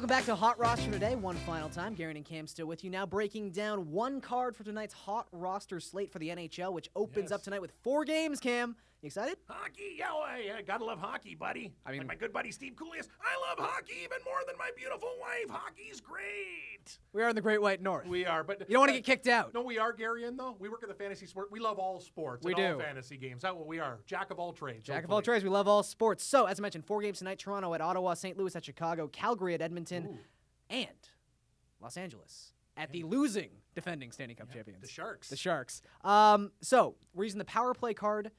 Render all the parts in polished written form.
Welcome back to Hot Roster today. One final time. Gary and Cam still with you now, breaking down one card for tonight's Hot Roster slate for the NHL, which opens up tonight with 4 games, Cam. You excited? Hockey, yeah, gotta love hockey, buddy. I mean, like my good buddy Steve Coolius, I love hockey even more than my beautiful wife. Hockey's great. We are in the Great White North. We are, but you don't want to get kicked out. No, we are, Garyan, though. We work at the fantasy sport. We love all sports. We and do. all fantasy games. That's what we are. Jack of all trades. Jack of all trades. We love all sports. So, as I mentioned, 4 games tonight: Toronto at Ottawa, St. Louis at Chicago, Calgary at Edmonton, and Los Angeles at the losing defending Stanley Cup champions. The Sharks. The Sharks. So, we're using the power play card.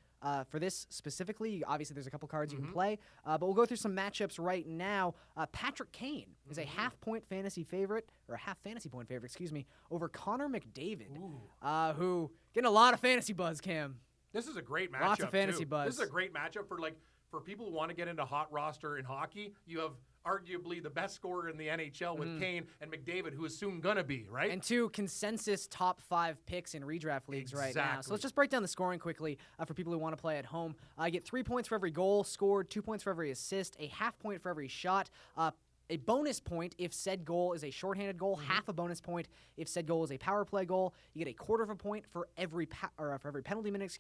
For this specifically, obviously there's a couple cards you can play, but we'll go through some matchups right now. Patrick Kane is a half-point fantasy favorite, or a half-fantasy point favorite, over Connor McDavid, who getting a lot of fantasy buzz, Cam. This is a great matchup, Lots of fantasy buzz. This is a great matchup for people who want to get into Hot Roster in hockey. You have arguably the best scorer in the NHL with Kane and McDavid, who is soon going to be, right? And 2 consensus top 5 picks in redraft leagues right now. So let's just break down the scoring quickly for people who want to play at home. You get 3 points for every goal scored, 2 points for every assist, a half point for every shot, a bonus point if said goal is a shorthanded goal, half a bonus point if said goal is a power play goal. You get a quarter of a point for every for every penalty minute,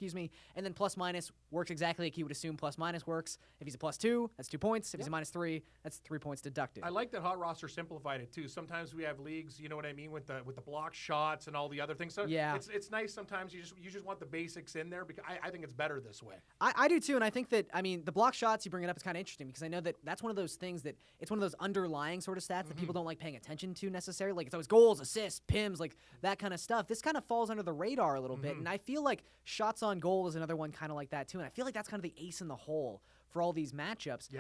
and then plus minus works exactly like you would assume plus minus works. If he's a +2, that's 2 points. If he's a -3, that's 3 points deducted. I like that Hot Roster simplified it too. Sometimes we have leagues, you know what I mean, with the block shots and all the other things. So it's nice sometimes you just want the basics in there because I think it's better this way. I do too, and I think that the block shots you bring it up is kind of interesting because I know that that's one of those things that it's one of those underlying sort of stats that people don't like paying attention to necessarily. Like it's always goals, assists, PIMs, like that kind of stuff. This kind of falls under the radar a little bit, and I feel like shots on goal is another one kind of like that too. And I feel like that's kind of the ace in the hole for all these matchups.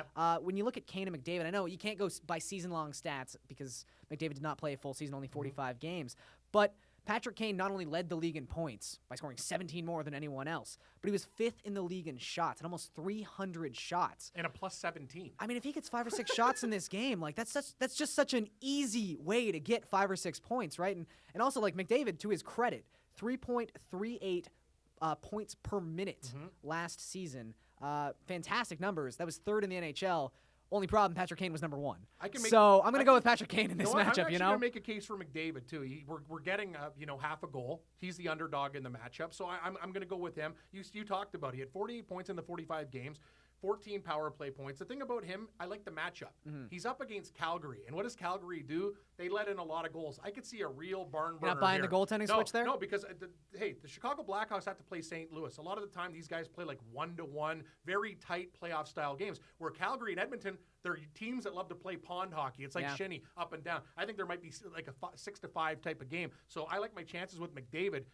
When you look at Kane and McDavid, I know you can't go by season-long stats because McDavid did not play a full season, only 45 games, but Patrick Kane not only led the league in points by scoring 17 more than anyone else, but he was 5th in the league in shots, at almost 300 shots. And a +17. I mean, if he gets 5 or 6 shots in this game, like that's just such an easy way to get 5 or 6 points, right? And also, like McDavid, to his credit, 3.38 points per minute last season. Fantastic numbers. That was 3rd in the NHL. Only problem, Patrick Kane was number 1. I'm going to go with Patrick Kane in this matchup. I'm actually going to make a case for McDavid too. We're getting half a goal. He's the underdog in the matchup, so I'm going to go with him. You talked about it. He had 48 points in the 45 games. 14 power play points. The thing about him, I like the matchup. He's up against Calgary, and what does Calgary do? They let in a lot of goals. I could see a real barn burner. You're not buying the goaltending switch there? No, because the Chicago Blackhawks have to play St. Louis. A lot of the time, these guys play like 1-to-1, very tight playoff style games. Where Calgary and Edmonton, they're teams that love to play pond hockey. It's like shinny up and down. I think there might be like a 6-to-5 type of game. So I like my chances with McDavid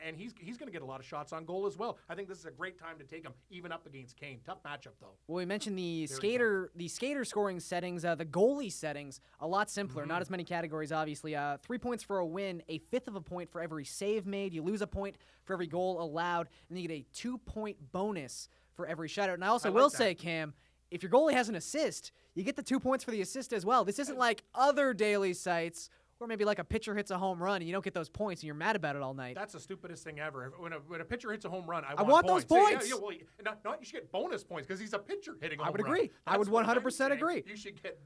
and he's going to get a lot of shots on goal as well. I think this is a great time to take him, even up against Kane. Tough matchup though. Well, we mentioned the skater scoring settings, the goalie settings, a lot simpler. Not as many categories, obviously. 3 points for a win, a 1/5 of a point for every save made. You lose a point for every goal allowed, and you get a 2-point bonus for every shutout. And I also will say, Cam, if your goalie has an assist, you get the 2 points for the assist as well. This isn't like other daily sites where maybe like a pitcher hits a home run and you don't get those points and you're mad about it all night. That's the stupidest thing ever. When a pitcher hits a home run, I want points. Those points. You should get bonus points because he's a pitcher hitting a home run. I would agree. I would 100% agree. You should get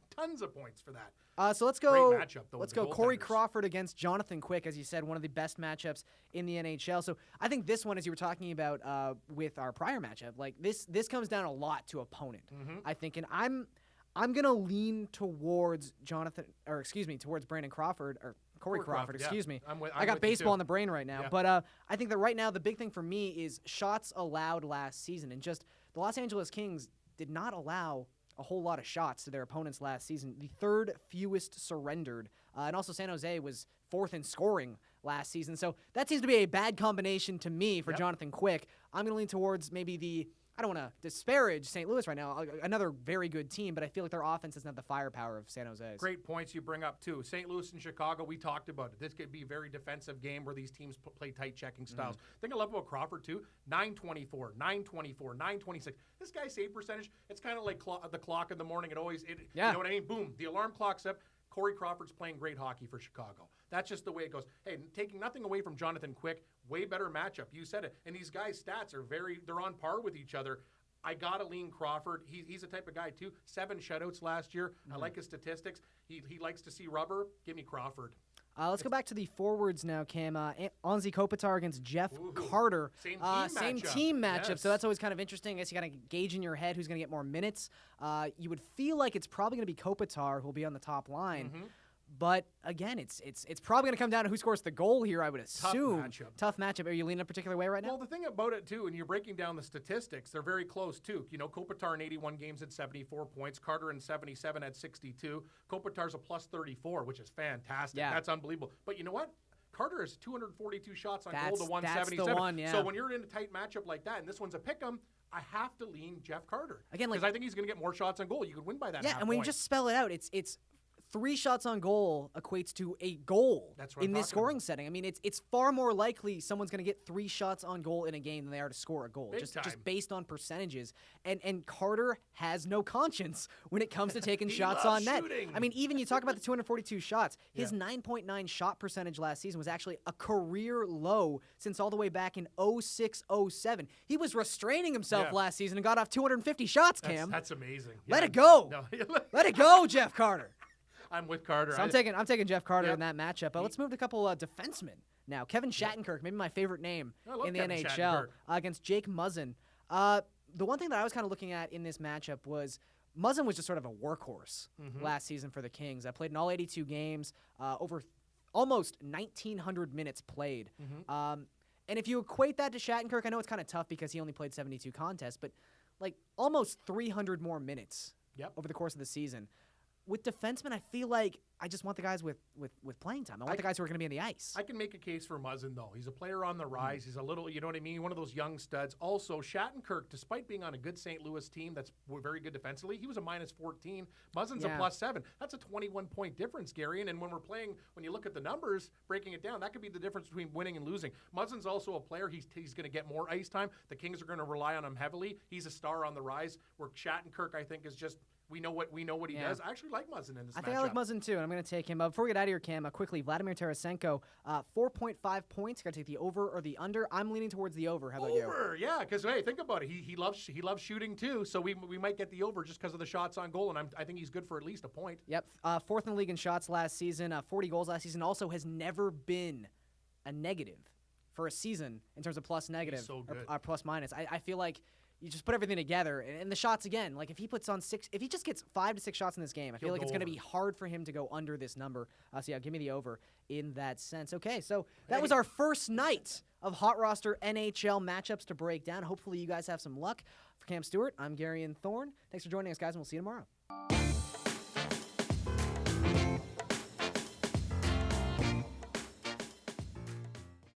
tons of points for that. So let's go. Great matchup, though, let's go. Corey Crawford against Jonathan Quick, as you said, one of the best matchups in the NHL. So I think this one, as you were talking about with our prior matchup, like this comes down a lot to opponent. I think, and I'm gonna lean towards towards Brandon Crawford or Corey Crawford. Excuse me. I got baseball in the brain right now, but I think that right now the big thing for me is shots allowed last season, and just the Los Angeles Kings did not allow a whole lot of shots to their opponents last season. The 3rd fewest surrendered, and also San Jose was 4th in scoring last season. So that seems to be a bad combination to me for Jonathan Quick. I'm going to lean towards maybe I don't want to disparage St. Louis right now, another very good team, but I feel like their offense doesn't have the firepower of San Jose's. Great points you bring up, too. St. Louis and Chicago, we talked about it. This could be a very defensive game where these teams play tight checking styles. The thing I love about Crawford, too, 924, 924, 926. This guy's save percentage, it's kind of like the clock in the morning. You know what I mean? Boom, the alarm clock's up. Corey Crawford's playing great hockey for Chicago. That's just the way it goes. Hey, taking nothing away from Jonathan Quick, way better matchup. You said it. And these guys' stats are they're on par with each other. I got to lean Crawford. He's the type of guy, too. 7 shutouts last year. I like his statistics. He likes to see rubber. Give me Crawford. Let's go back to the forwards now, Cam. Anze Kopitar against Jeff Carter. Same team matchup. Yes. So that's always kind of interesting. I guess you got to gauge in your head who's going to get more minutes. You would feel like it's probably going to be Kopitar who'll be on the top line. But again, it's probably going to come down to who scores the goal here, I would assume. Tough matchup. Are you leaning a particular way right now? Well, the thing about it, too, and you're breaking down the statistics, they're very close, too. You know, Kopitar in 81 games at 74 points. Carter in 77 at 62. Kopitar's a plus 34, which is fantastic. Yeah. That's unbelievable. But you know what? Carter has 242 shots on goal to 177. That's the one, yeah. So when you're in a tight matchup like that, and this one's a pick'em, I have to lean Jeff Carter. Again, because I think he's going to get more shots on goal. You could win by that. Yeah, and when you just spell it out, it's 3 shots on goal equates to a goal in this scoring setting. I mean, it's far more likely someone's going to get 3 shots on goal in a game than they are to score a goal, just based on percentages. And Carter has no conscience when it comes to taking shots on net. I mean, even you talk about the 242 shots, his 9.9 shot percentage last season was actually a career low since all the way back in 06-07. He was restraining himself last season and got off 250 shots, Cam. That's amazing. Let it go. No. Let it go, Jeff Carter. I'm with Carter. So I'm taking Jeff Carter in that matchup. But let's move to a couple defensemen now. Kevin Shattenkirk, maybe my favorite name in the NHL, against Jake Muzzin. The one thing that I was kind of looking at in this matchup was Muzzin was just sort of a workhorse last season for the Kings. I played in all 82 games, over almost 1,900 minutes played. And if you equate that to Shattenkirk, I know it's kind of tough because he only played 72 contests, but like almost 300 more minutes over the course of the season. With defensemen, I feel like I just want the guys with playing time. I want the guys who are going to be in the ice. I can make a case for Muzzin, though. He's a player on the rise. He's a little, you know what I mean? One of those young studs. Also, Shattenkirk, despite being on a good St. Louis team that's very good defensively, he was a minus 14. Muzzin's a plus 7. That's a 21-point difference, Gary. And when we're playing, when you look at the numbers, breaking it down, that could be the difference between winning and losing. Muzzin's also a player. He's going to get more ice time. The Kings are going to rely on him heavily. He's a star on the rise, where Shattenkirk, I think, is just... We know what he does. I actually like Muzzin in this matchup. I think I like Muzzin too, and I'm going to take him. Before we get out of here, Cam, quickly, Vladimir Tarasenko, 4.5 points. Got to take the over or the under. I'm leaning towards the over. How about you? Over, yeah, because hey, think about it. He loves shooting too, so we might get the over just because of the shots on goal, and I think he's good for at least a point. Yep, 4th in the league in shots last season, 40 goals last season. Also has never been a negative for a season in terms of plus negative or plus minus. I feel like you just put everything together, and the shots again. Like if he puts on 6, if he just gets 5 to 6 shots in this game, I feel like it's going to be hard for him to go under this number. So yeah, give me the over in that sense. Okay, so that was our first night of Hot Roster NHL matchups to break down. Hopefully you guys have some luck. For Cam Stewart, I'm Gary and Thorne. Thanks for joining us, guys, and we'll see you tomorrow.